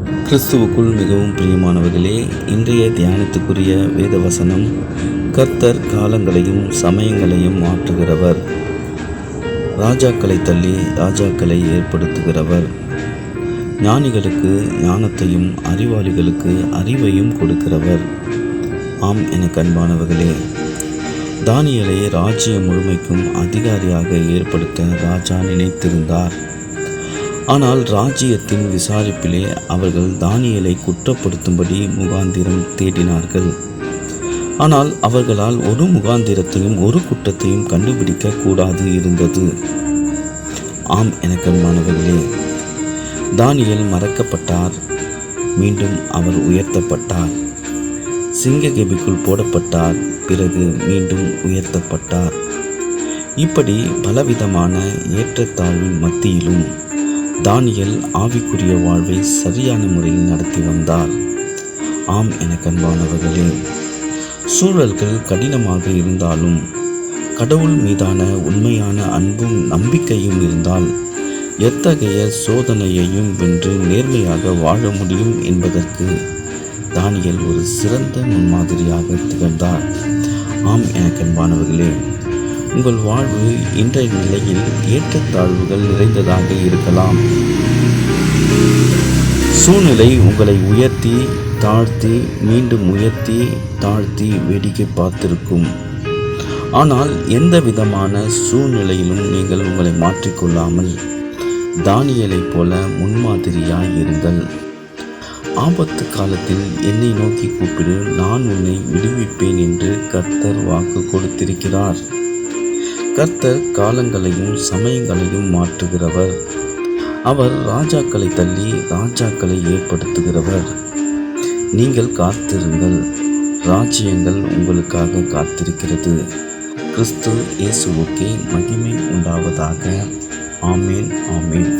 கிறிஸ்துவுக்குள் மிகவும் பிரியமானவர்களே, இன்றைய தியானத்துக்குரிய வேத வசனம், கர்த்தர் காலங்களையும் சமயங்களையும் மாற்றுகிறவர், ராஜாக்களை தள்ளி ராஜாக்களை ஏற்படுத்துகிறவர், ஞானிகளுக்கு ஞானத்தையும் அறிவாளிகளுக்கு அறிவையும் கொடுக்கிறவர். ஆம், எனக்கு அன்பானவர்களே, தானியேலை ராஜ்யம் முழுமைக்கும் அதிகாரியாக ஏற்படுத்த ராஜா நினைத்திருந்தார். ஆனால் ராஜ்யத்தின் விசாரிப்பிலே அவர்கள் தானியேலை குற்றப்படுத்தும்படி முகாந்திரம் தேடினார்கள். ஆனால் அவர்களால் ஒரு முகாந்திரத்தையும் ஒரு குற்றத்தையும் கண்டுபிடிக்க கூடாது இருந்தது. ஆம், எனக்கு அன்பானவர்களே, தானியேல் மறக்கப்பட்டார், மீண்டும் அவர் உயர்த்தப்பட்டார். சிங்கக்கெபிக்குள் போடப்பட்டார், பிறகு மீண்டும் உயர்த்தப்பட்டார். இப்படி பலவிதமான ஏற்றத்தாழ்வின் மத்தியிலும் தானியேல் ஆவிக்குரிய வாழ்வை சரியான முறையில் நடத்தி வந்தார். ஆம், எனக்கு அன்பானவர்களே, சூழல்கள் கடினமாக இருந்தாலும் கடவுள் மீதான உண்மையான அன்பும் நம்பிக்கையும் இருந்தால் எத்தகைய சோதனையையும் வென்று நேர்மையாக வாழ முடியும் என்பதற்கு தானியேல் ஒரு சிறந்த முன்மாதிரியாக திகழ்ந்தார். ஆம், எனக்கு அன்பானவர்களே, உங்கள் வாழ்வு இன்றைய நிலையில் ஏற்றத்தாழ்வுகள் நிறைந்ததாக இருக்கலாம். சூழ்நிலை உங்களை உயர்த்தி தாழ்த்தி மீண்டும் உயர்த்தி தாழ்த்தி வேடிக்கை பார்த்திருக்கும். ஆனால் எந்த விதமான சூழ்நிலையிலும் நீங்கள் உங்களை மாற்றிக்கொள்ளாமல் தானியேலை போல முன்மாதிரியாய் இருங்கள். ஆபத்து காலத்தில் என்னை நோக்கி கூப்பிடு, நான் உன்னை விடுவிப்பேன் என்று கர்த்தர் வாக்கு கொடுத்திருக்கிறார். கர்த்தர் காலங்களையும் சமயங்களையும் மாற்றுகிறவர். அவர் ராஜாக்களை தள்ளி ராஜாக்களை ஏற்படுத்துகிறவர். நீங்கள் காத்திருங்கள், ராஜ்யங்கள் உங்களுக்காக காத்திருக்கிறது. கிறிஸ்து இயேசுவுக்கே மகிமை உண்டாவதாக. ஆமேன், ஆமேன்.